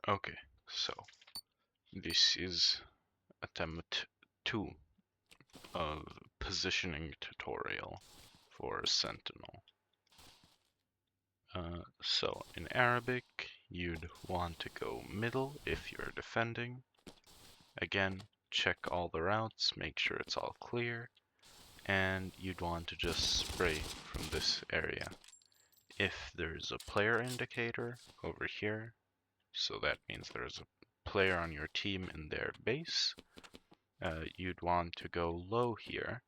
Okay, so this is attempt 2 of positioning tutorial for Sentinel. So in Arabic, you'd want to go middle if you're defending. Again, check all the routes, make sure it's all clear, and you'd want to just spray from this area. If there's a player indicator over here, so that means there's a player on your team in their base, you'd want to go low here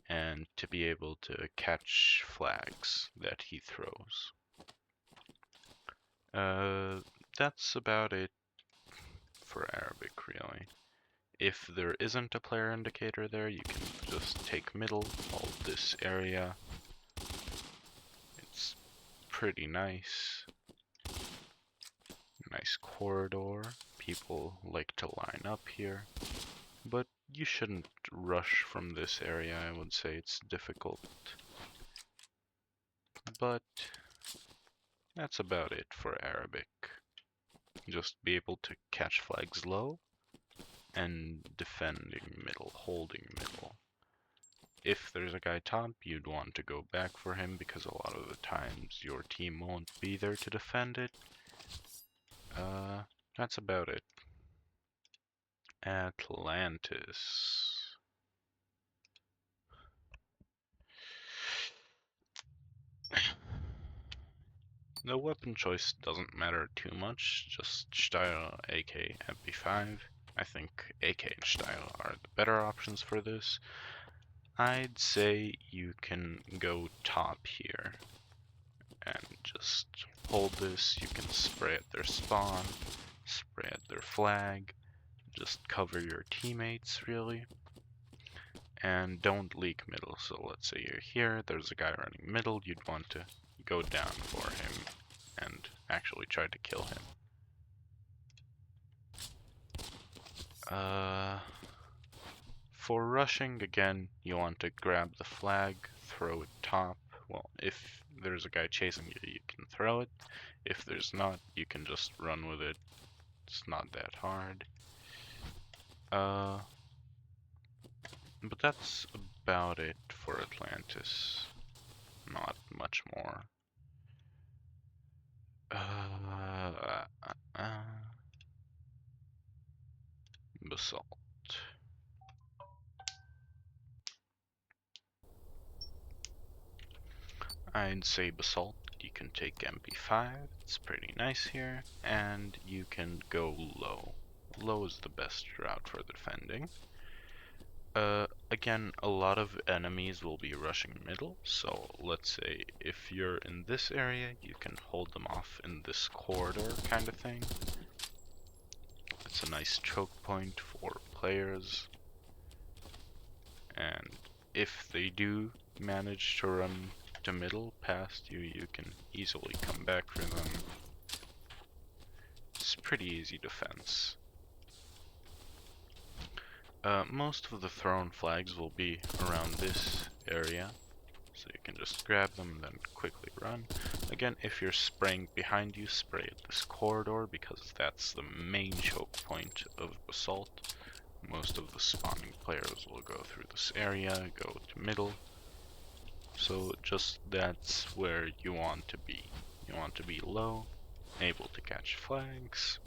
and to be able to catch flags that he throws. That's about it for Arabic, really. If there isn't a player indicator there, you can just take middle, hold this area. It's pretty nice. Nice corridor. People like to line up here. But you shouldn't rush from this area, I would say it's difficult. But that's about it for Arabic. Just be able to catch flags low and defending middle, holding middle. If there's a guy top, you'd want to go back for him because a lot of the times your team won't be there to defend it. That's about it. Atlantis. The weapon choice doesn't matter too much, just Steyr, AK, MP5. I think AK and Steyr are the better options for this. I'd say you can go top here and just hold this. You can spray at their spawn, spray at their flag, just cover your teammates really. And don't leak middle. So let's say you're here, there's a guy running middle, you'd want to go down for him and actually try to kill him. For rushing, again, you want to grab the flag, throw it top. Well, if there's a guy chasing you, you can throw it. If there's not, you can just run with it. It's not that hard. But that's about it for Atlantis. Not much more. Basalt. I'd say Basalt, you can take MP5, it's pretty nice here, and you can go low. Low is the best route for defending. Again, a lot of enemies will be rushing middle, so let's say if you're in this area, you can hold them off in this corridor kind of thing. It's a nice choke point for players, and if they do manage to run to middle past you, you can easily come back for them. It's pretty easy defense. Most of the thrown flags will be around this area, so you can just grab them and then quickly run. Again, if you're spraying behind you, spray at this corridor because that's the main choke point of Basalt. Most of the spawning players will go through this area, go to middle. So just that's where you want to be. You want to be low, able to catch flags,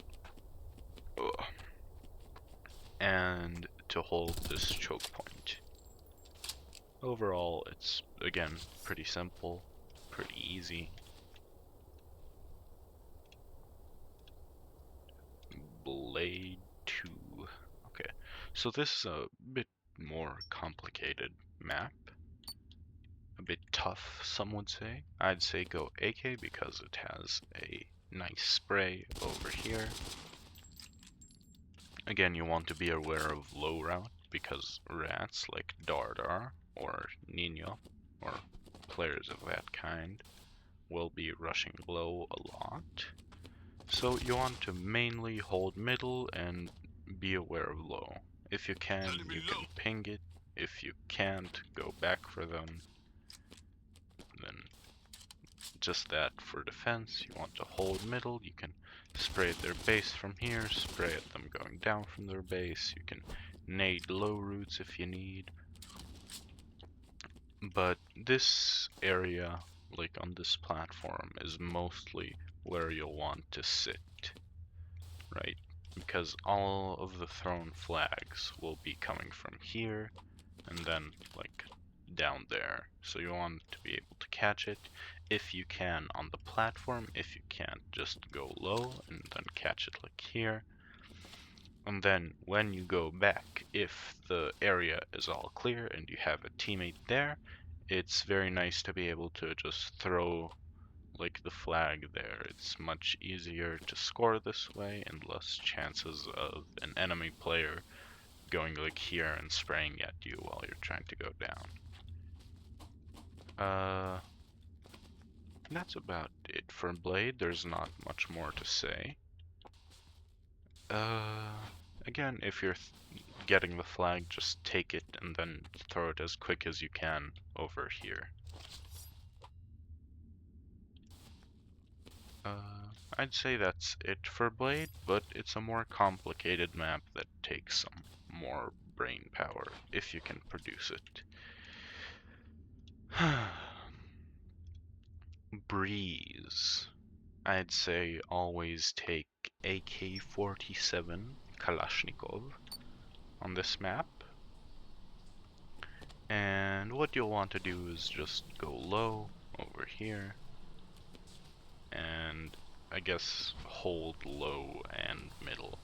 and to hold this choke point. Overall, it's, again, pretty simple, pretty easy. Blade 2. Okay, so this is a bit more complicated map. A bit tough, some would say. I'd say go AK because it has a nice spray over here. Again, you want to be aware of low route because rats like Dardar or Nino or players of that kind will be rushing low a lot. So you want to mainly hold middle and be aware of low. If you can, you can ping it. If you can't, go back for them. Then just that for defense. You want to hold middle, you can spray at their base from here, spray at them going down from their base. You can nade low roots if you need. But this area, like on this platform, is mostly where you'll want to sit, right? Because all of the thrown flags will be coming from here and then like down there. So you want to be able to catch it if you can on the platform. If you can't, just go low and then catch it like here. And then when you go back, if the area is all clear and you have a teammate there, it's very nice to be able to just throw like the flag there. It's much easier to score this way and less chances of an enemy player going like here and spraying at you while you're trying to go down. That's about it for Blade. There's not much more to say. Again, if you're getting the flag, just take it and then throw it as quick as you can over here. I'd say that's it for Blade, but it's a more complicated map that takes some more brain power if you can produce it. Breeze. I'd say always take AK-47 Kalashnikov on this map. And what you'll want to do is just go low over here. And I guess hold low and middle.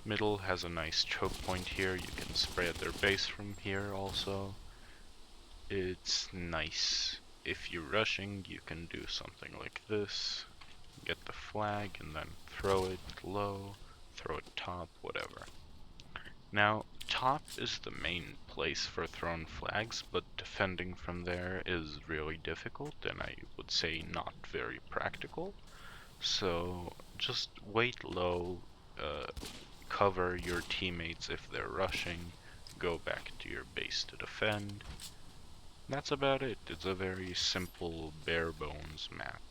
Middle has a nice choke point here. You can spray at their base from here also. It's nice. If you're rushing, you can do something like this. Get the flag and then throw it low, throw it top, whatever. Now, top is the main place for thrown flags, but defending from there is really difficult and I would say not very practical. So just wait low, cover your teammates if they're rushing, go back to your base to defend. That's about it. It's a very simple, bare bones map.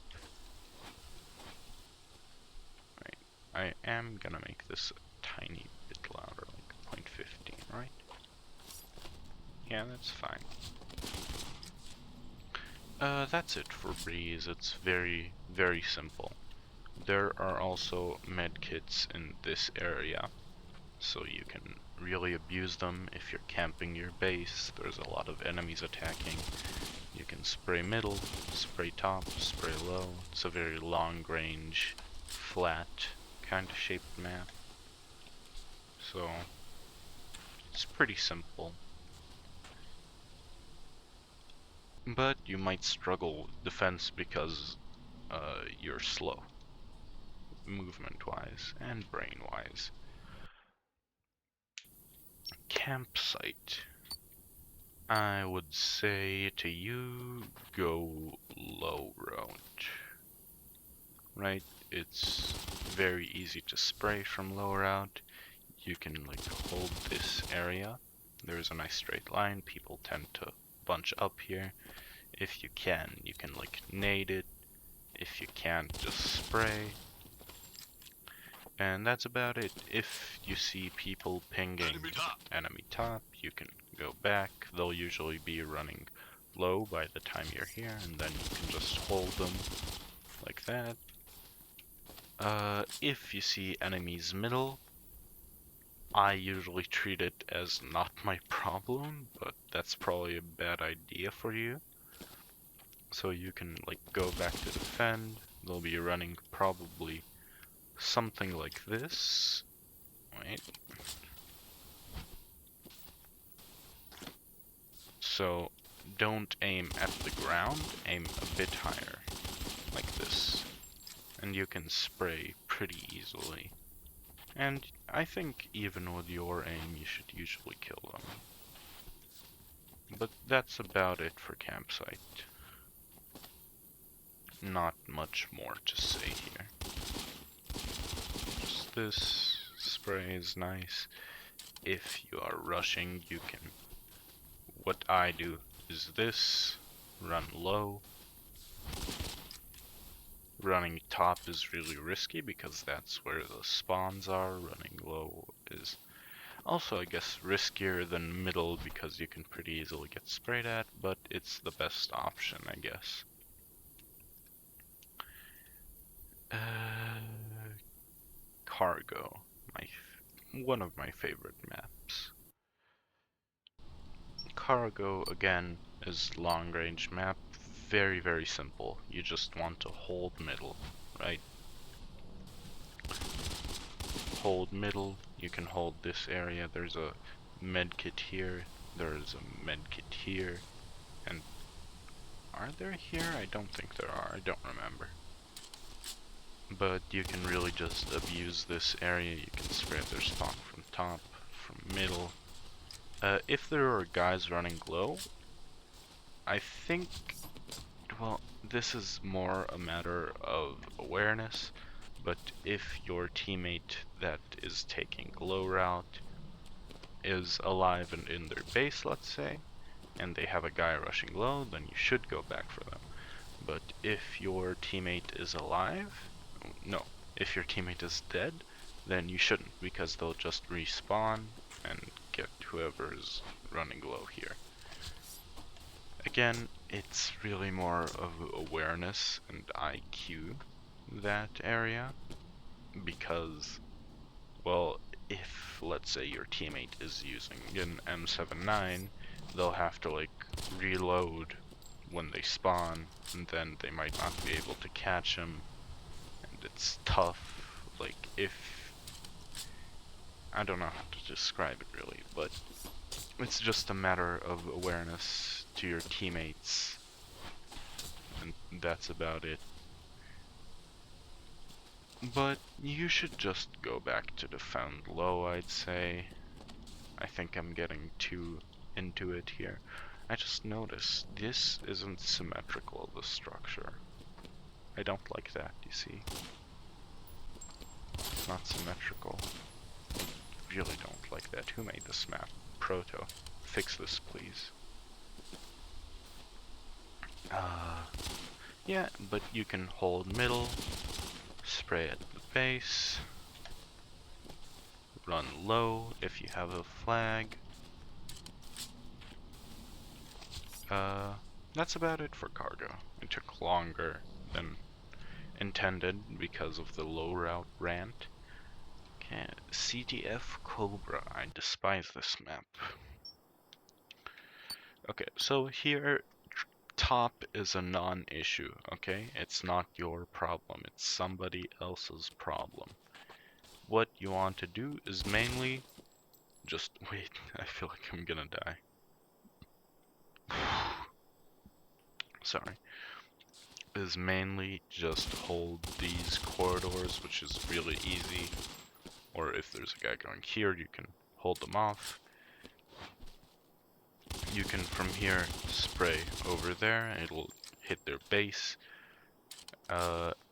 Right. I am gonna make this a tiny bit louder, like 0.15, right? Yeah, that's fine. That's it for Breeze. It's very, very simple. There are also medkits in this area, so you can really abuse them if you're camping your base. There's a lot of enemies attacking. You can spray middle, spray top, spray low. It's a very long range, flat kind of shaped map. So it's pretty simple. But you might struggle with defense because you're slow, movement-wise and brain-wise. Campsite. I would say to you, go low route. Right? It's very easy to spray from low route. You can like hold this area. There's a nice straight line. People tend to bunch up here. If you can like nade it. If you can't, just spray. And that's about it. If you see people pinging enemy top, you can go back. They'll usually be running low by the time you're here, and then you can just hold them like that. If you see enemies middle, I usually treat it as not my problem, but that's probably a bad idea for you. So you can like go back to defend. They'll be running probably something like this. Wait. So don't aim at the ground, aim a bit higher, like this. And you can spray pretty easily. And I think even with your aim, you should usually kill them. But that's about it for Campsite. Not much more to say here. Just this spray is nice. If you are rushing, you can... What I do is this, run low, running top is really risky because that's where the spawns are. Running low is also, I guess, riskier than middle because you can pretty easily get sprayed at, but it's the best option, I guess. Cargo, one of my favorite maps. Cargo, again, is long-range map. Very, very simple. You just want to hold middle, right? Hold middle. You can hold this area. There's a medkit here. There's a medkit here. And are there here? I don't think there are. I don't remember. But you can really just abuse this area. You can spread their spawn from top, from middle. If there are guys running low, I think, well, this is more a matter of awareness, but if your teammate that is taking low route is alive and in their base, let's say, and they have a guy rushing low, then you should go back for them. But if your teammate is alive, no, if your teammate is dead, then you shouldn't, because they'll just respawn and get whoever's running low here. Again, it's really more of awareness and IQ, that area, because, well, if, let's say, your teammate is using an M79, they'll have to, like, reload when they spawn, and then they might not be able to catch him, and it's tough. Like, if, I don't know how to describe it really, but it's just a matter of awareness to your teammates, and that's about it. But you should just go back to defend low, I'd say. I think I'm getting too into it here. I just noticed this isn't symmetrical, the structure. I don't like that, you see. It's not symmetrical. I really don't like that. Who made this map? Proto. Fix this, please. Yeah, but you can hold middle, spray at the base, run low if you have a flag. That's about it for cargo. It took longer than intended because of the low route rant. Okay, CTF Cobra. I despise this map. Okay, so here top is a non-issue, okay? It's not your problem, it's somebody else's problem. What you want to do is mainly just wait, I feel like I'm gonna die. Sorry. Is mainly just hold these corridors, which is really easy. Or if there's a guy going here, you can hold them off. You can from here spray over there, it'll hit their base.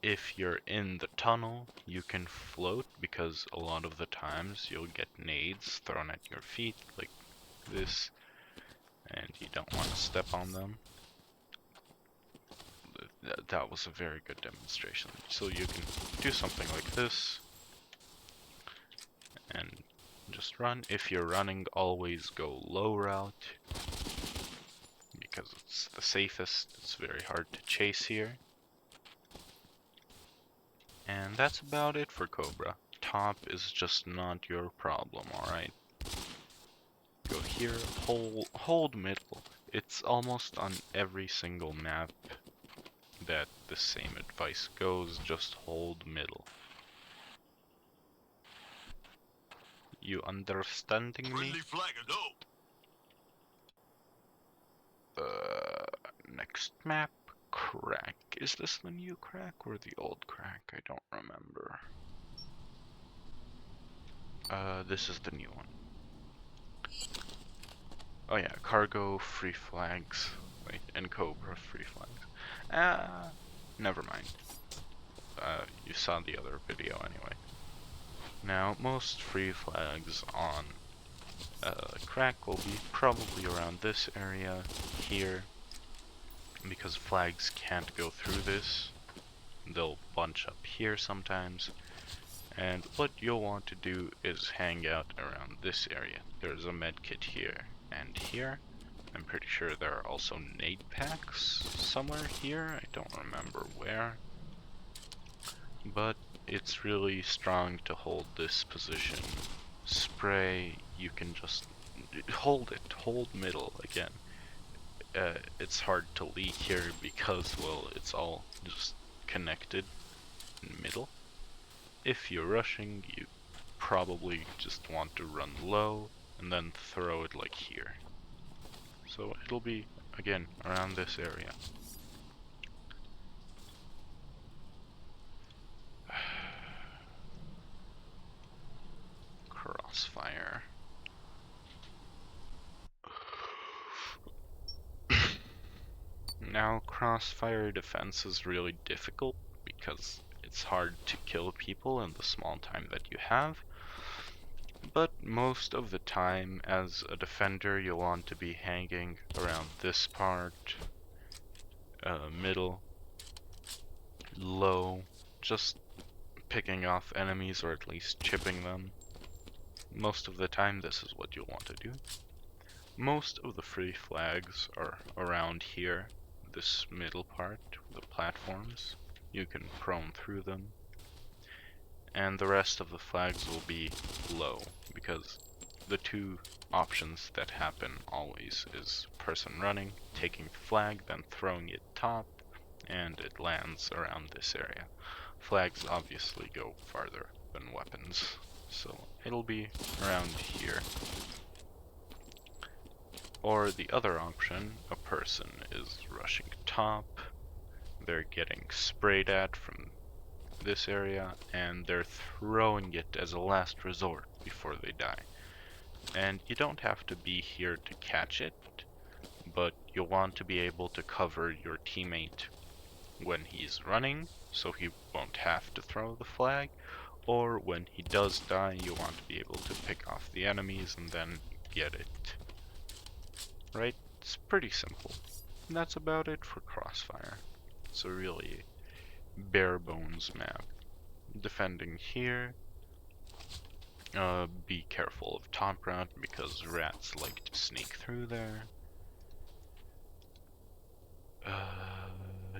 If you're in the tunnel, you can float, because a lot of the times you'll get nades thrown at your feet like this, and you don't want to step on them. That was a very good demonstration. So you can do something like this and just run. If you're running, always go low route, because it's the safest. It's very hard to chase here. And that's about it for Cobra. Top is just not your problem, alright? Go here, hold middle. It's almost on every single map that the same advice goes, just hold middle. You understanding me? Next map, Crack. Is this the new Crack or the old Crack? I don't remember. This is the new one. Oh yeah, cargo, free flags. Wait, and Cobra, free flags. Never mind. You saw the other video anyway. Now, most free flags on Crack will be probably around this area here, because flags can't go through this. they'll bunch up here sometimes. And what you'll want to do is hang out around this area. There's a medkit here and here. I'm pretty sure there are also nade packs somewhere here. I don't remember where. But it's really strong to hold this position. Spray, you can just hold it, hold middle again. It's hard to leak here because, well, it's all just connected in middle. If you're rushing, you probably just want to run low and then throw it like here. So it'll be, again, around this area. Crossfire. Now, crossfire defense is really difficult because it's hard to kill people in the small time that you have. But most of the time, as a defender, you'll want to be hanging around this part, middle, low, just picking off enemies or at least chipping them. Most of the time, this is what you'll want to do. Most of the free flags are around here, this middle part, the platforms. You can prone through them. And the rest of the flags will be low, because the two options that happen always is person running, taking the flag, then throwing it top, and it lands around this area. Flags obviously go farther than weapons, so it'll be around here. Or the other option, a person is rushing top, they're getting sprayed at from this area, and they're throwing it as a last resort before they die. And you don't have to be here to catch it, but you'll want to be able to cover your teammate when he's running, so he won't have to throw the flag, or when he does die, you want to be able to pick off the enemies and then get it. Right? It's pretty simple. And that's about it for Crossfire. It's a really bare bones map. Defending here, be careful of top route because rats like to sneak through there.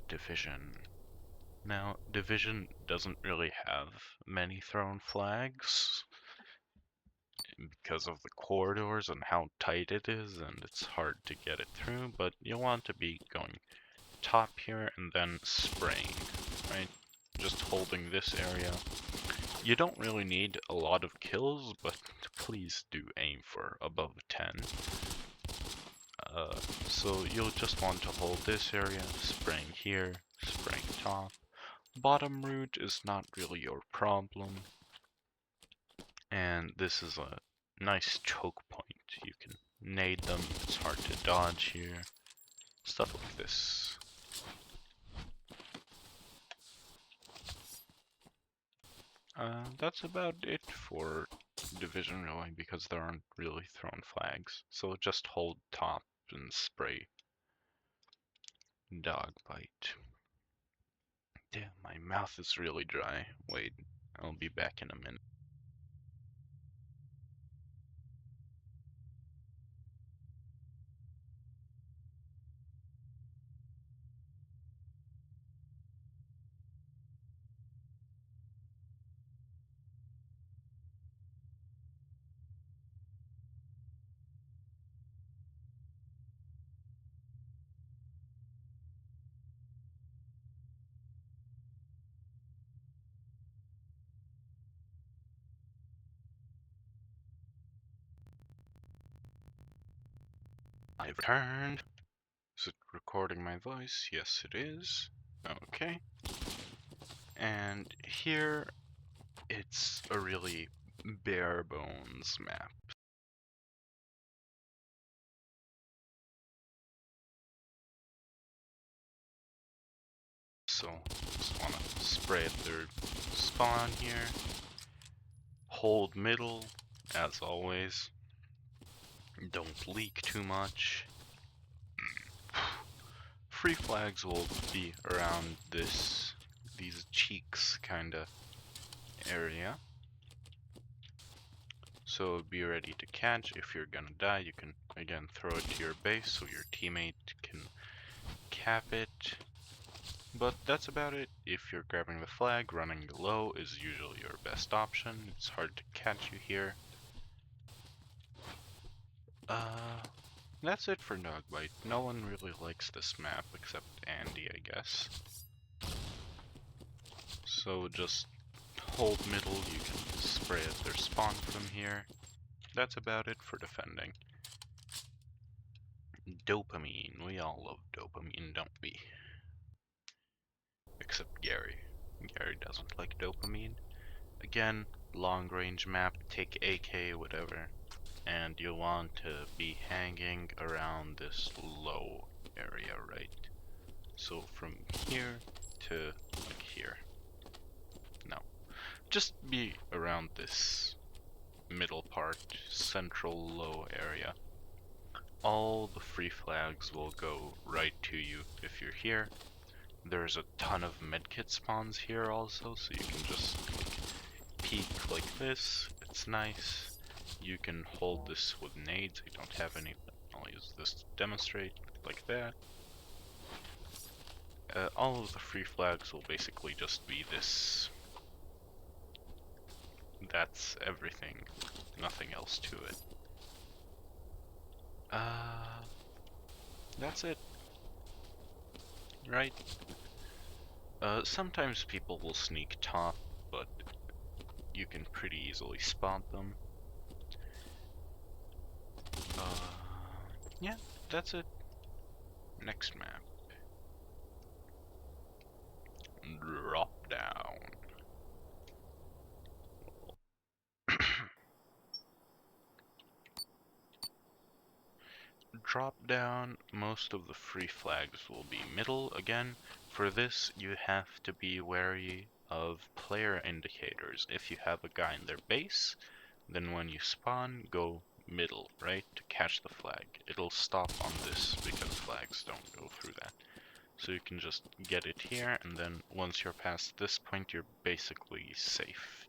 Division. Now, Division doesn't really have many thrown flags because of the corridors and how tight it is, and it's hard to get it through, but you want to be going top here and then spraying, right? Just holding this area. You don't really need a lot of kills, but please do aim for above 10. So you'll just want to hold this area, spraying here, spraying top. Bottom route is not really your problem. And this is a nice choke point. You can nade them, it's hard to dodge here. Stuff like this. That's about it for Division really, because there aren't really thrown flags. So just hold top and spray. Dog bite. Damn, my mouth is really dry. Wait, I'll be back in a minute. I've returned. Is it recording my voice? Yes, it is. Okay. And here, it's a really bare bones map. So, just want to spray at their spawn here. Hold middle, as always. Don't leak too much. Free flags will be around this these cheeks kinda area. So be ready to catch. If you're gonna die, you can again throw it to your base so your teammate can cap it. But that's about it. If you're grabbing the flag, running low is usually your best option. It's hard to catch you here. That's it for Dogbyte. No one really likes this map except Andy, I guess. So just hold middle, you can spray at their spawn from here. That's about it for defending. Dopamine. We all love dopamine, don't we? Except Gary. Gary doesn't like dopamine. Again, long range map, take AK, whatever. And you'll want to be hanging around this low area, right? So from here to like here. No. Just be around this middle part, central low area. All the free flags will go right to you if you're here. There's a ton of medkit spawns here also, so you can just peek like this. It's nice. You can hold this with nades. I don't have any, but I'll use this to demonstrate, like that. All of the free flags will basically just be this. That's everything. Nothing else to it. That's it. Right? Sometimes people will sneak top, but you can pretty easily spot them. Yeah, that's it. Next map. Drop down. Drop down, most of the free flags will be middle again. For this, you have to be wary of player indicators. If you have a guy in their base, then when you spawn, go middle, right, to catch the flag. It'll stop on this because flags don't go through that. So you can just get it here, and then once you're past this point, you're basically safe.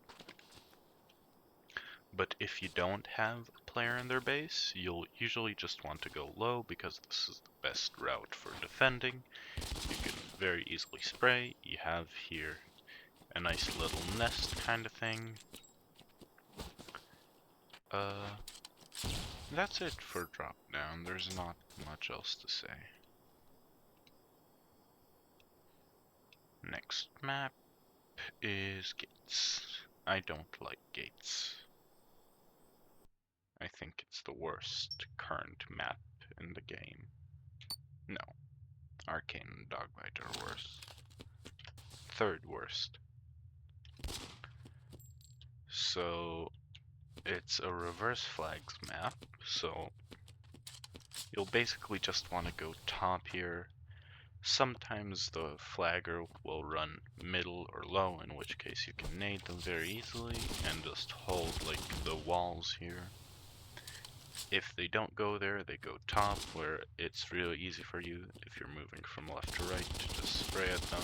But if you don't have a player in their base, you'll usually just want to go low because this is the best route for defending. You can very easily spray. You have here a nice little nest kind of thing. That's it for drop down. There's not much else to say. Next map is gates. I don't like gates. I think it's the worst current map in the game. No. Arcane and Dogbyte are worse. Third worst. So it's a reverse flags map, so you'll basically just want to go top here. Sometimes the flagger will run middle or low, in which case you can nade them very easily and just hold like the walls here. If they don't go there, they go top, where it's really easy for you, if you're moving from left to right, to just spray at them.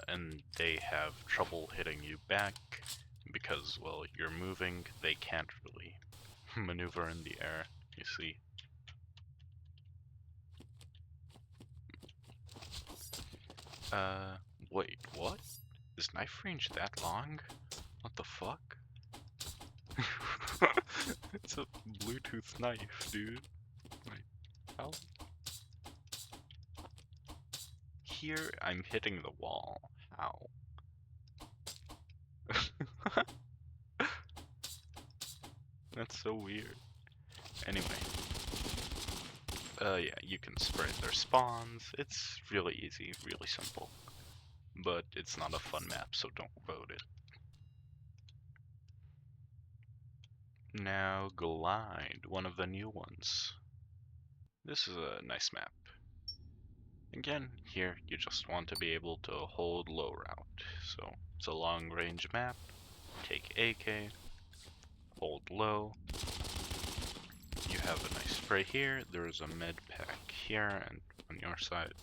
And they have trouble hitting you back, because, well, you're moving, they can't really maneuver in the air, you see. Wait, what? Is knife range that long? What the fuck? It's a Bluetooth knife, dude. Wait, how? Here, I'm hitting the wall. How? That's so weird. Anyway. Yeah, you can spread their spawns. It's really easy, really simple. But it's not a fun map, so don't vote it. Now, Glide, one of the new ones. This is a nice map. Again, here you just want to be able to hold low route. So it's a long range map. Take AK, hold low. You have a nice spray here. There's a med pack here and on your side.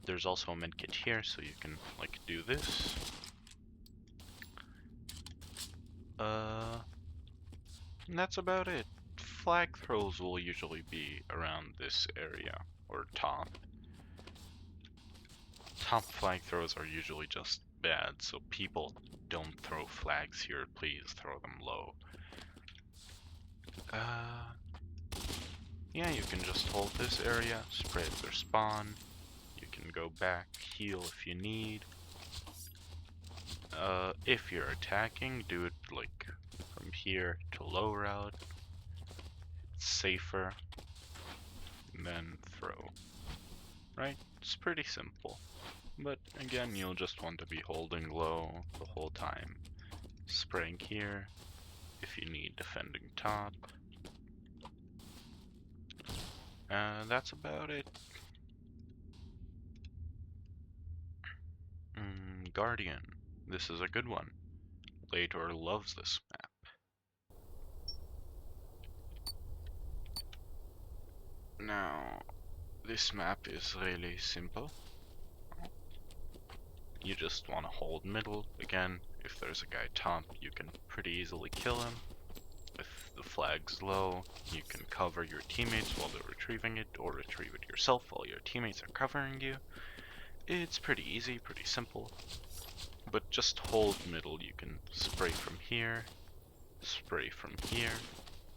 There's also a medkit here, so you can like do this. And that's about it. Flag throws will usually be around this area, or top. Top flag throws are usually just bad, so people don't throw flags here, please throw them low. Yeah, you can just hold this area, spray at their spawn. You can go back, heal if you need. If you're attacking, do it like from here to low route. It's safer than throw. Right? It's pretty simple. But again, you'll just want to be holding low the whole time. Spraying here if you need defending top. That's about it. Guardian. This is a good one. Lator loves this map. Now, this map is really simple. You just want to hold middle. Again, if there's a guy top, you can pretty easily kill him. If the flag's low, you can cover your teammates while they're retrieving it, or retrieve it yourself while your teammates are covering you. It's pretty easy, pretty simple. But just hold middle. You can spray from here, spray from here,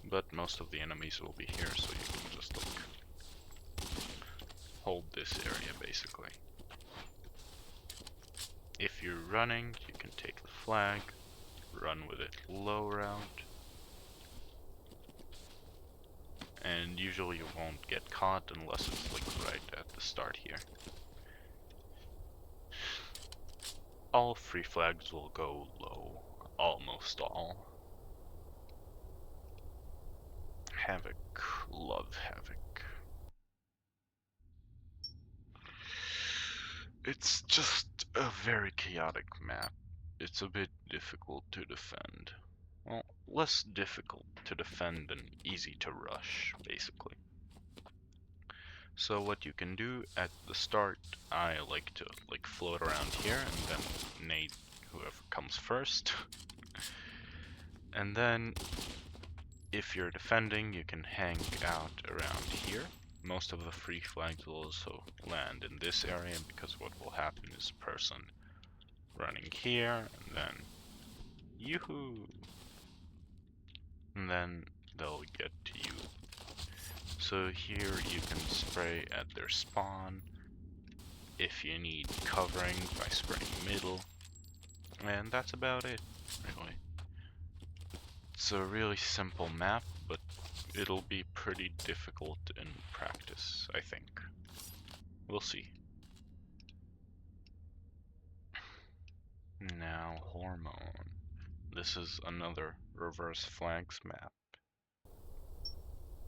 but most of the enemies will be here, so you can just like hold this area basically. If you're running, you can take the flag, run with it low route, and usually you won't get caught unless it's like right at the start here. All free flags will go low, almost all. Havoc, love Havoc. It's just a very chaotic map. It's a bit difficult to defend. Well, less difficult to defend than easy to rush, basically. So what you can do at the start, I like to like float around here and then nade whoever comes first. And then if you're defending, you can hang out around here. Most of the free flags will also land in this area, because what will happen is a person running here, and then yoo-hoo! And then they'll get to you. So here you can spray at their spawn if you need covering by spraying middle. And that's about it, really. It's a really simple map, but it'll be pretty difficult in practice, I think. We'll see. Now, Hormone. This is another reverse flags map.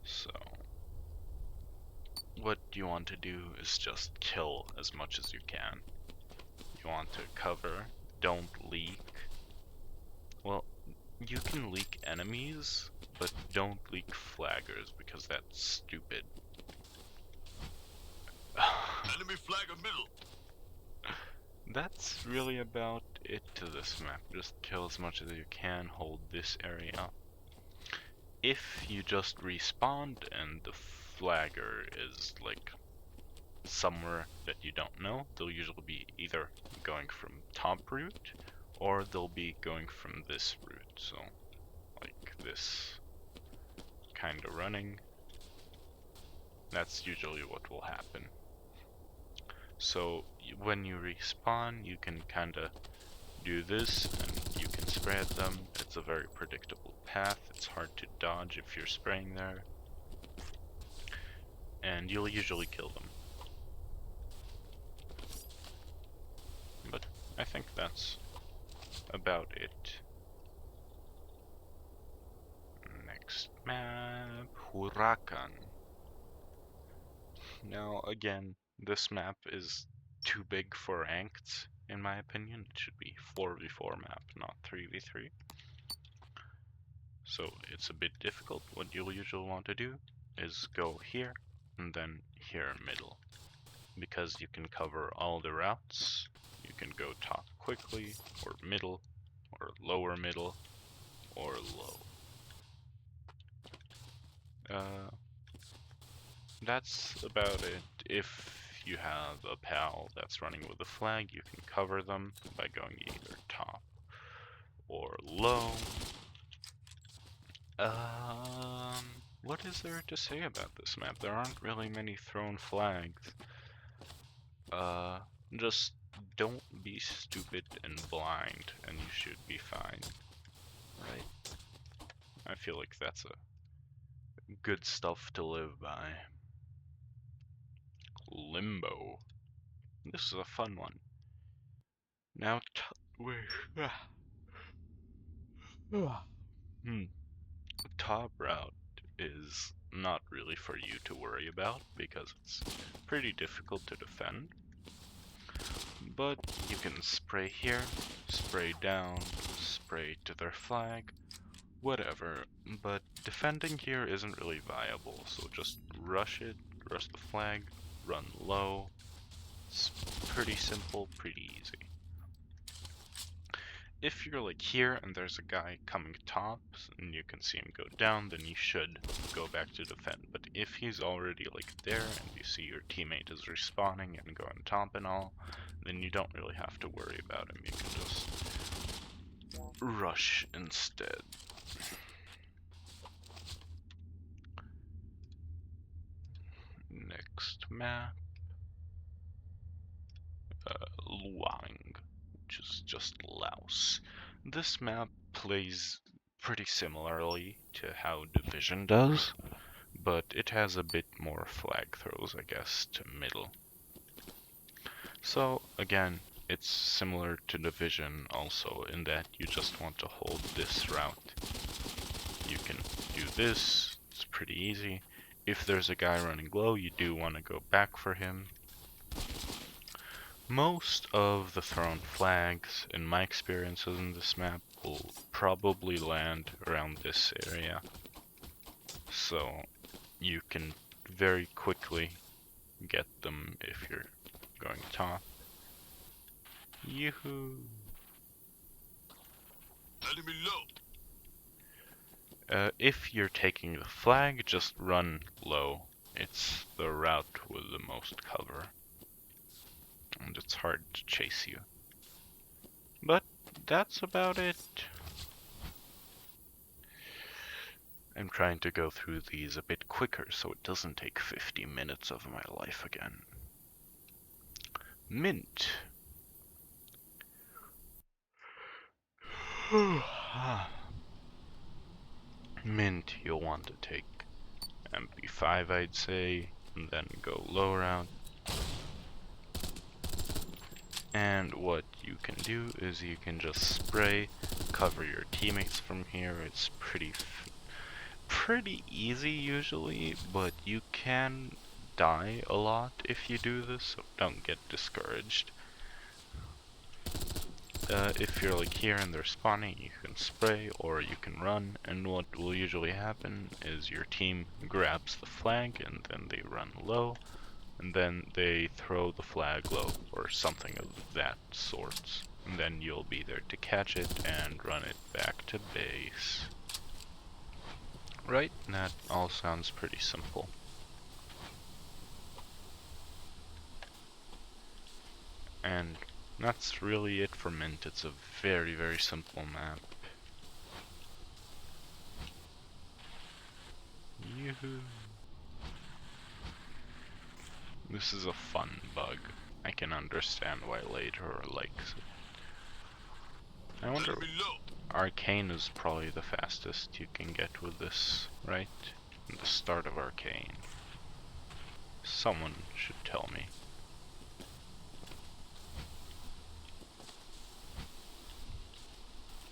So, what you want to do is just kill as much as you can. You want to cover, don't leak. Well, you can leak enemies, but don't leak flaggers, because that's stupid. Enemy flag in middle. That's really about it to this map. Just kill as much as you can, hold this area. If you just respawned and the flagger is like somewhere that you don't know, they'll usually be either going from top route or they'll be going from this route. So like this kind of running. That's usually what will happen. So when you respawn, you can kind of do this and you can spray at them. It's a very predictable path. It's hard to dodge if you're spraying there. And you'll usually kill them. But I think that's about it. Next map, Huracan. Now again, this map is too big for ranked, in my opinion. It should be 4v4 map, not 3v3. So it's a bit difficult. What you'll usually want to do is go here and then here middle. because you can cover all the routes. You can go top quickly, or middle, or lower middle, or low. That's about it. If you have a pal that's running with a flag, you can cover them by going either top or low. What is there to say about this map? There aren't really many thrown flags. Just don't be stupid and blind, and you should be fine. Right? I feel like that's a good stuff to live by. Limbo. This is a fun one. Now, top route is not really for you to worry about because it's pretty difficult to defend. But you can spray here, spray down, spray to their flag, whatever. But defending here isn't really viable, so just rush it, rush the flag, run low. It's pretty simple, pretty easy. If you're like here and there's a guy coming top and you can see him go down, then you should go back to defend. But if he's already like there and you see your teammate is respawning and going top and all, then you don't really have to worry about him. You can just rush instead. Next map, Luang, which is just Laos. This map plays pretty similarly to how Division does, but it has a bit more flag throws, I guess, to middle. So again, it's similar to Division also in that you just want to hold this route. You can do this, it's pretty easy. If there's a guy running low, you do want to go back for him. Most of the thrown flags, in my experiences in this map, will probably land around this area. So you can very quickly get them if you're going top. Yoo-hoo! Enemy low. If you're taking the flag, just run low. It's the route with the most cover. And it's hard to chase you. But that's about it. I'm trying to go through these a bit quicker so it doesn't take 50 minutes of my life again. Mint. Mint, you'll want to take MP5, I'd say, and then go low route. And what you can do is you can just spray, cover your teammates from here. It's pretty easy usually, but you can die a lot if you do this, so don't get discouraged. If you're like here and they're spawning, you can spray or you can run, and what will usually happen is your team grabs the flag and then they run low, and then they throw the flag low or something of that sort, and then you'll be there to catch it and run it back to base. Right? That all sounds pretty simple. And that's really it for Mint. It's a very, very simple map. Yoo-hoo! This is a fun bug. I can understand why Later likes it. I wonder, Enemy low. Arcane is probably the fastest you can get with this, right? The start of Arcane. Someone should tell me.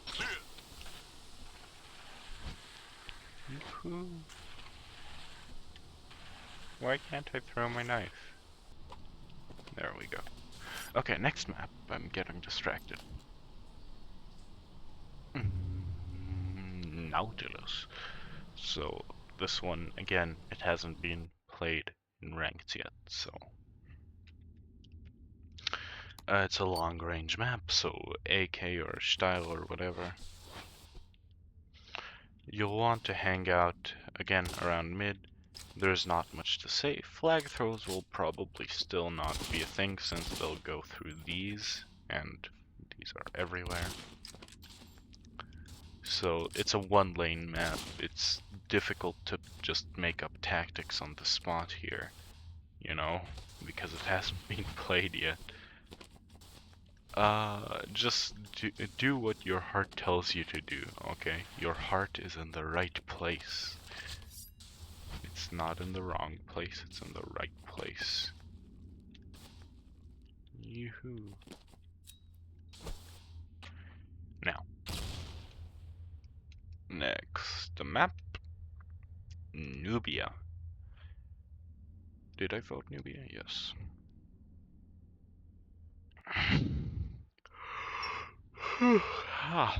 Clear. Yoo-hoo! Why can't I throw my knife? There we go. Okay, next map. I'm getting distracted. Nautilus. So this one, again, it hasn't been played in ranked yet, so It's a long range map, so AK or Style or whatever. You'll want to hang out, again, around mid. There's not much to say. Flag throws will probably still not be a thing since they'll go through these, and these are everywhere. So it's a one lane map. It's difficult to just make up tactics on the spot here, you know, because it hasn't been played yet. Just do what your heart tells you to do, okay? Your heart is in the right place. It's not in the wrong place, it's in the right place. Yoo-hoo. Now, next map, Nubia. Did I vote Nubia? Yes. Ah.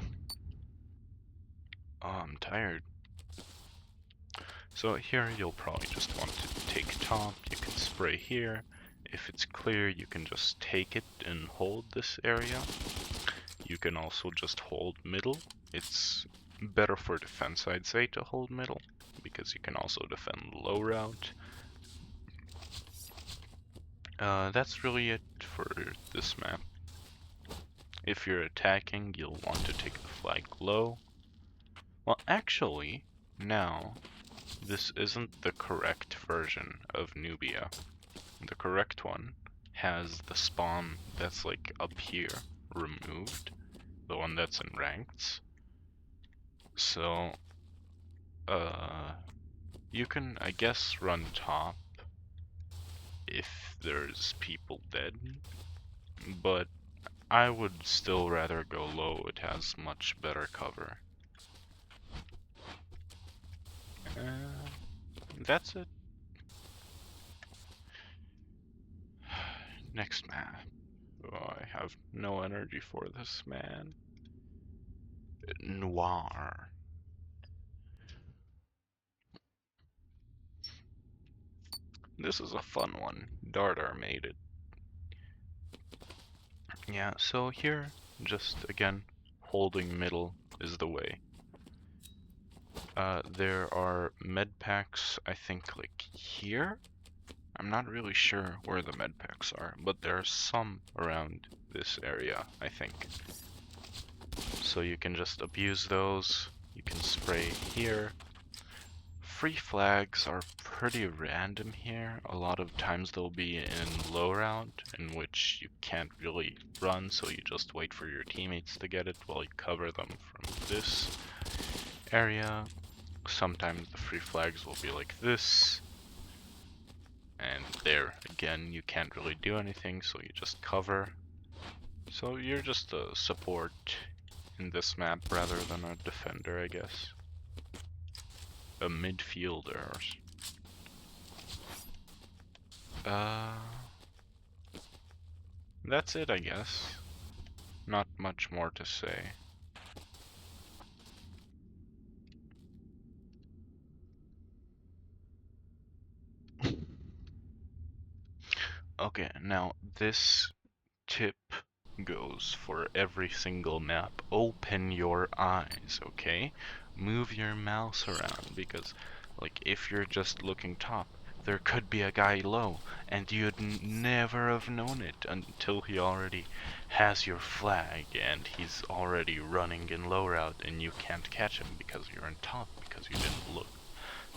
Oh, I'm tired. So here you'll probably just want to take top. You can spray here. If it's clear, you can just take it and hold this area. You can also just hold middle. It's better for defense, I'd say, to hold middle, because you can also defend low route. That's really it for this map. If you're attacking, you'll want to take the flag low. Well, actually, now, this isn't the correct version of Nubia. The correct one has the spawn that's like up here removed, the one that's in rankeds. So, you can, I guess, run top if there's people dead, but I would still rather go low. It has much better cover. That's it. Next map. Oh, I have no energy for this, man. Noir. This is a fun one. Dardar made it. Yeah, so here, just again, holding middle is the way. There are med packs, I think, like here? I'm not really sure where the med packs are, but there are some around this area, I think. So you can just abuse those. You can spray here. Free flags are pretty random here. A lot of times they'll be in low route, in which you can't really run, so you just wait for your teammates to get it while you cover them from this area. Sometimes the free flags will be like this. And there, again, you can't really do anything, so you just cover. So you're just a support in this map rather than a defender, I guess. A midfielder. That's it, I guess. Not much more to say. Okay, now this tip goes for every single map. Open your eyes, okay? Move your mouse around, because like if you're just looking top, there could be a guy low and you'd never have known it until he already has your flag and he's already running in low route and you can't catch him because you're in top because you didn't look.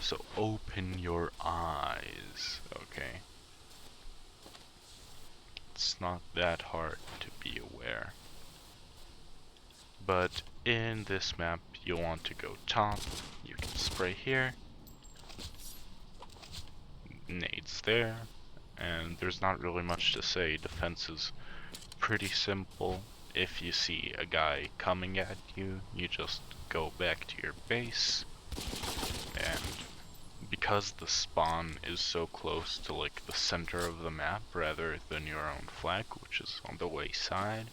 So open your eyes, okay? It's not that hard to be aware. But in this map, you'll want to go top. You can spray here. Nades there. And there's not really much to say. Defense is pretty simple. If you see a guy coming at you, you just go back to your base. And because the spawn is so close to like the center of the map rather than your own flag, which is on the wayside,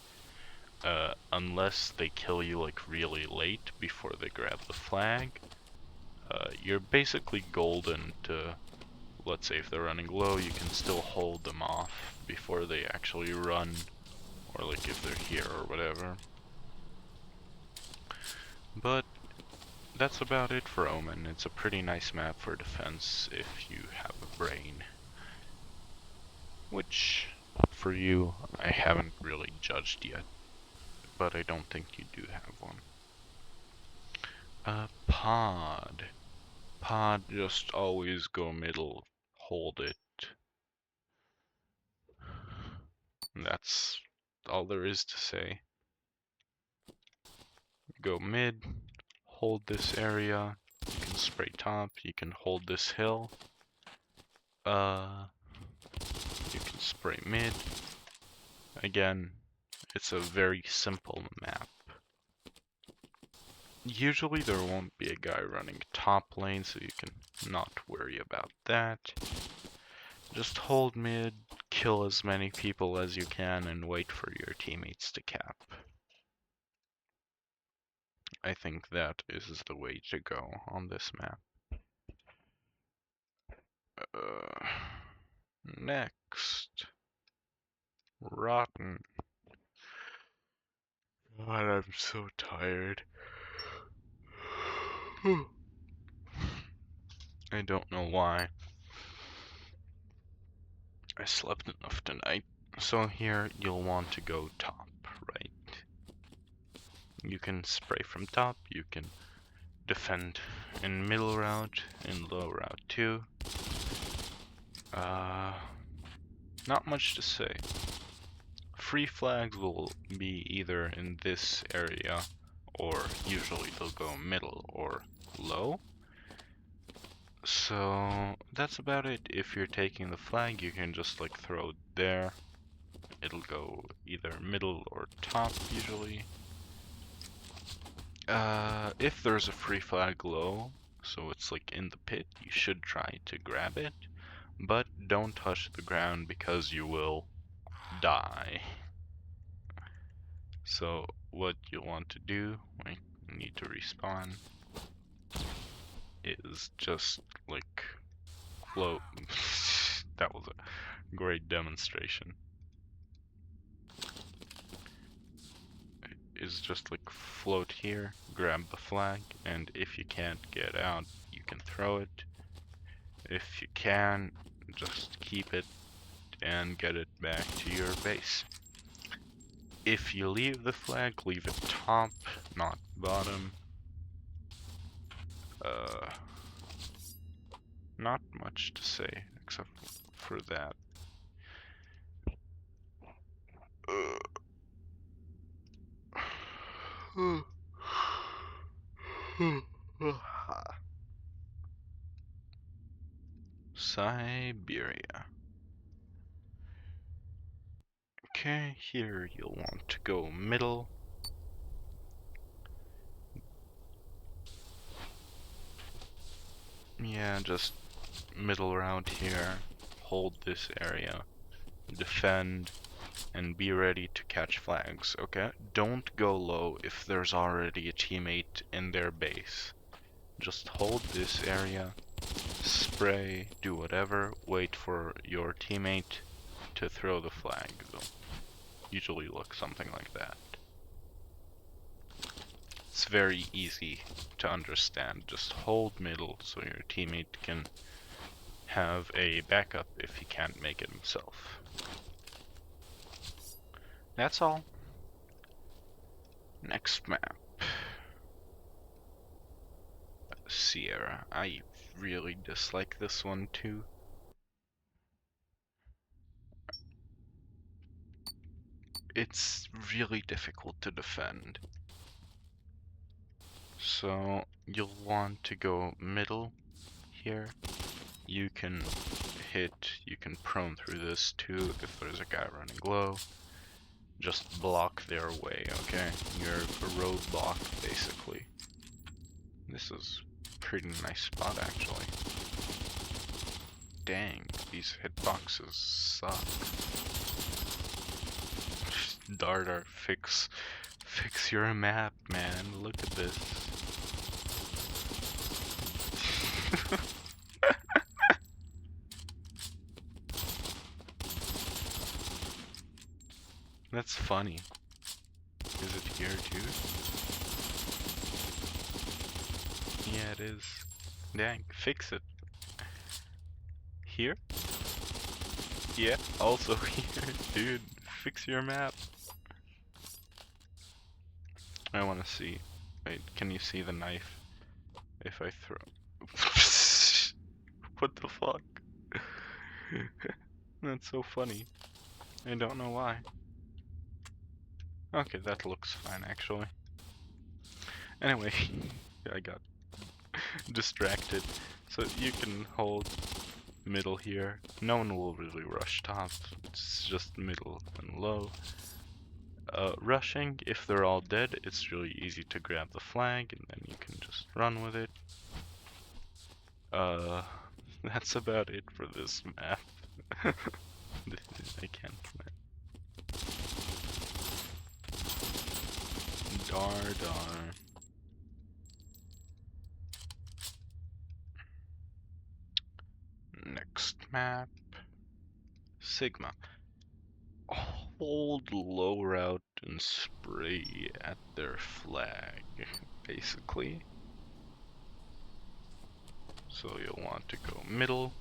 unless they kill you like really late before they grab the flag, you're basically golden to, let's say if they're running low, you can still hold them off before they actually run or like if they're here or whatever. But that's about it for Omen. It's a pretty nice map for defense if you have a brain. Which, for you, I haven't really judged yet. But I don't think you do have one. Pod. Pod, just always go middle, hold it. And that's all there is to say. Go mid, hold this area, you can spray top, you can hold this hill. You can spray mid. Again, it's a very simple map. Usually there won't be a guy running top lane, so you can not worry about that. Just hold mid, kill as many people as you can, and wait for your teammates to cap. I think that is the way to go on this map. Next. Rotten. God, I'm so tired. I don't know why. I slept enough tonight. So here you'll want to go top, right? You can spray from top, you can defend in middle route, in low route too. Not much to say. Free flags will be either in this area, or usually they'll go middle or low. So that's about it. If you're taking the flag, you can just like throw it there. It'll go either middle or top usually. If there's a free flag low, so it's like in the pit, you should try to grab it, but don't touch the ground because you will die. So what you want to do when you need to respawn is just like float. That was a great demonstration. Is just like float here, grab the flag, and if you can't get out, you can throw it. If you can, just keep it and get it back to your base. If you leave the flag, leave it top, not bottom. Not much to say except for that. Siberia. Okay, here you'll want to go middle. Yeah, just middle route here. Hold this area. Defend. And be ready to catch flags, okay? Don't go low if there's already a teammate in their base. Just hold this area, spray, do whatever, wait for your teammate to throw the flag. They'll usually look something like that. It's very easy to understand. Just hold middle so your teammate can have a backup if he can't make it himself. That's all. Next map. Sierra. I really dislike this one too. It's really difficult to defend. So you'll want to go middle here. You can prone through this too if there's a guy running low. Just block their way, okay? You're a roadblock, basically. This is a pretty nice spot, actually. Dang, these hitboxes suck. Darter, fix your map, man. Look at this. That's funny. Is it here too? Yeah, it is. Dang, fix it. Here? Yeah, also here. Dude, fix your map. I wanna see. Wait, can you see the knife? If I throw... What the fuck? That's so funny. I don't know why. Okay, that looks fine actually. Anyway, I got distracted. So you can hold middle here. No one will really rush top. It's just middle and low. Rushing, if they're all dead, it's really easy to grab the flag and then you can just run with it. That's about it for this map. I can't. Dar. Next map. Sigma. Hold low route and spray at their flag, basically. So you'll want to go middle,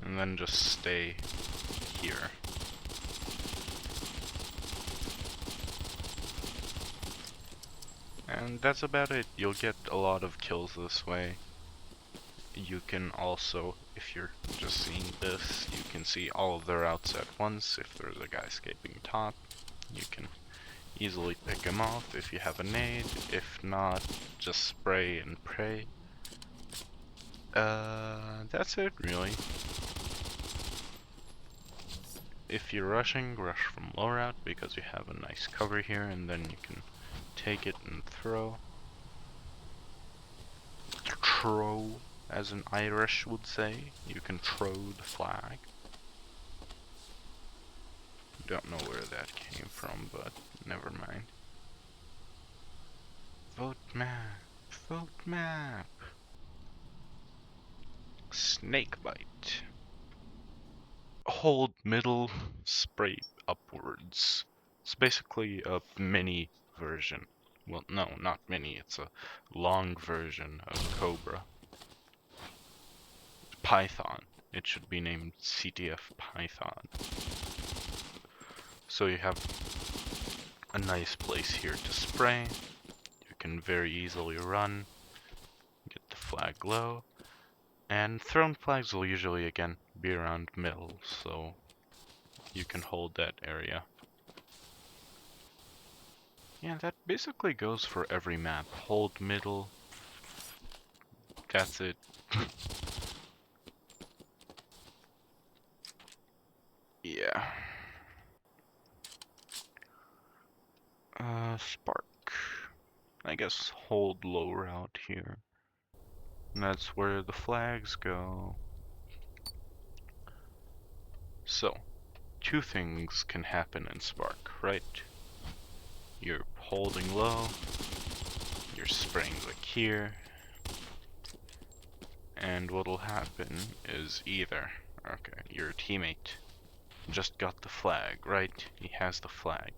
and then just stay here. And that's about it. You'll get a lot of kills this way. You can also, if you're just seeing this, you can see all of the routes at once. If there's a guy escaping top, you can easily pick him off if you have a nade. If not, just spray and pray. That's it really. If you're rushing, rush from low route because you have a nice cover here, and then you can take it and throw. Throw, as an Irish would say. You can throw the flag. Don't know where that came from, but never mind. Vote map. Vote map. Snakebite. Hold middle, spray upwards. It's basically a mini version. Well, no, not mini. It's a long version of Cobra. Python. It should be named CTF Python. So you have a nice place here to spray. You can very easily run. Get the flag low. And thrown flags will usually, again, be around middle, so you can hold that area. Yeah, that basically goes for every map. Hold middle. That's it. Yeah. Spark. I guess hold low route here. And that's where the flags go. So, two things can happen in Spark, right? You're holding low, you're spraying like here, and what'll happen is either, okay, your teammate just got the flag, right? He has the flag,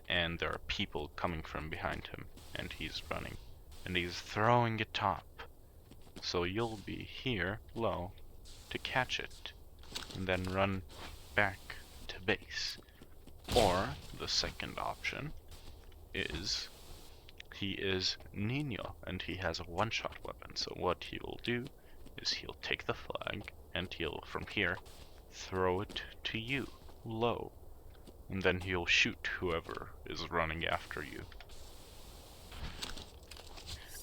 and there are people coming from behind him, and he's running, and he's throwing it top. So you'll be here, low, to catch it, and then run back to base. Or, the second option is, he is Nino, and he has a one-shot weapon, so what he'll do is he'll take the flag, and he'll, from here, throw it to you, low, and then he'll shoot whoever is running after you.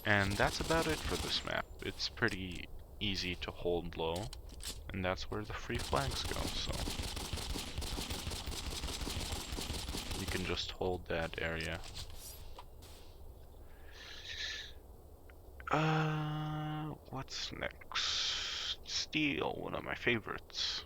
And that's about it for this map. It's pretty easy to hold low, and that's where the free flags go, so you can just hold that area. What's next? Steel, one of my favorites.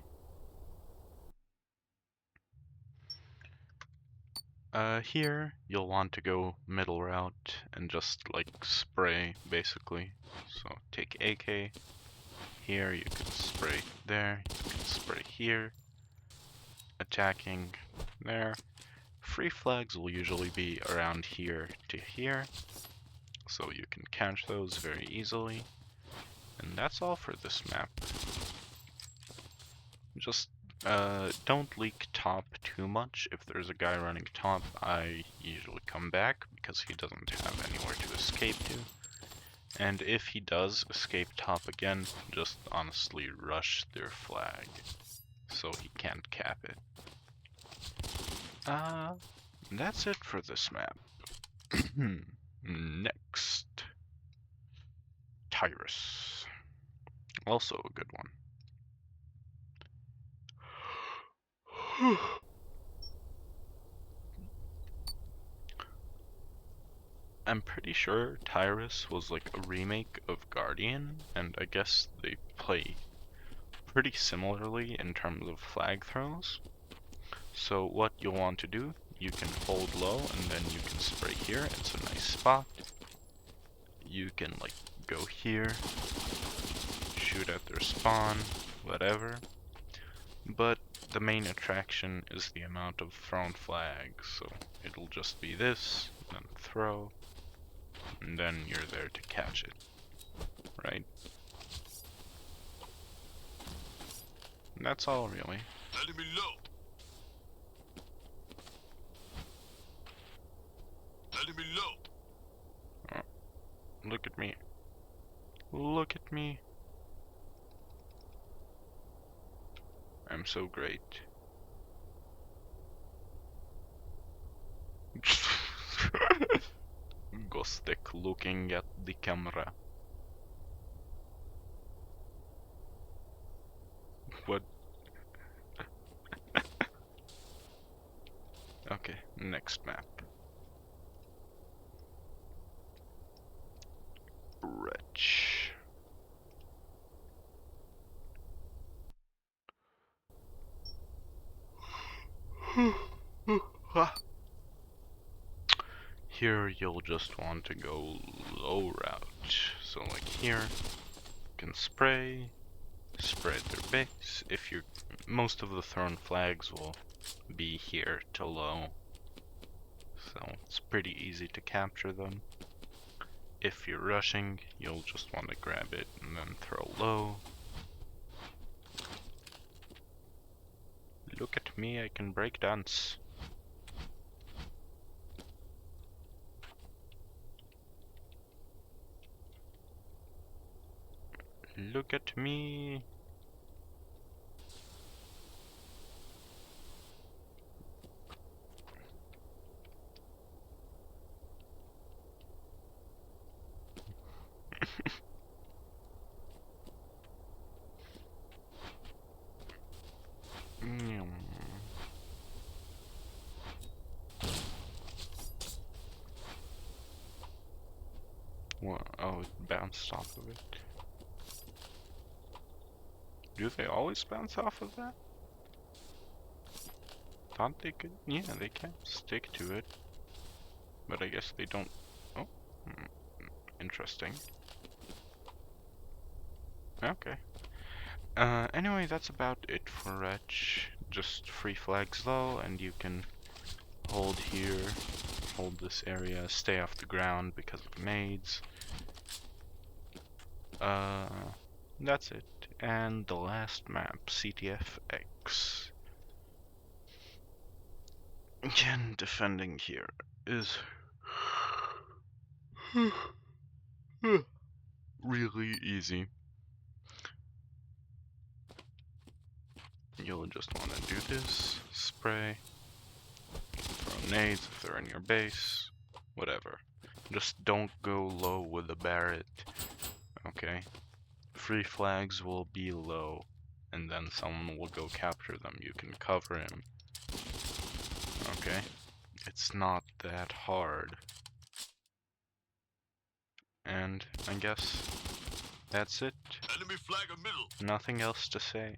Here, you'll want to go middle route and just, like, spray, basically. So, take AK. Here, you can spray there. You can spray here. Attacking. there. Free flags will usually be around here to here, so you can catch those very easily. And that's all for this map. Just don't leak top too much. If there's a guy running top, I usually come back because he doesn't have anywhere to escape to. And if he does escape top again, just honestly rush their flag so he can't cap it. That's it for this map. Next, Tyrus. Also a good one. I'm pretty sure Tyrus was like a remake of Guardian, and I guess they play pretty similarly in terms of flag throws. So what you'll want to do, you can hold low and then you can spray here. It's a nice spot. You can like go here, shoot at their spawn, whatever. But the main attraction is the amount of thrown flags, so it'll just be this, then throw, and then you're there to catch it, right? And that's all really. Enemy low. Enemy low. Look at me. Look at me. I'm so great. Gostek looking at the camera. What? Okay, next map. Wretch. Here you'll just want to go low route. So like here, you can spray, spread their base. If you're, most of the thrown flags will be here to low. So it's pretty easy to capture them. If you're rushing, you'll just want to grab it and then throw low. Look at me, I can break dance. Look at me. What? Oh, it bounced off of it. Do they always bounce off of that? Thought they could. Yeah, they can stick to it. But I guess they don't. Oh, interesting. Okay. Anyway, that's about it for Wretch. Just free flags low, and you can hold here, hold this area, stay off the ground because of nades. That's it. And the last map, CTF-X. Again, defending here is really easy. You'll just want to do this, spray, throw nades if they're in your base, whatever. Just don't go low with the Barret, okay? Free flags will be low, and then someone will go capture them. You can cover him, okay? It's not that hard. And I guess that's it. Enemy flag in middle. Nothing else to say.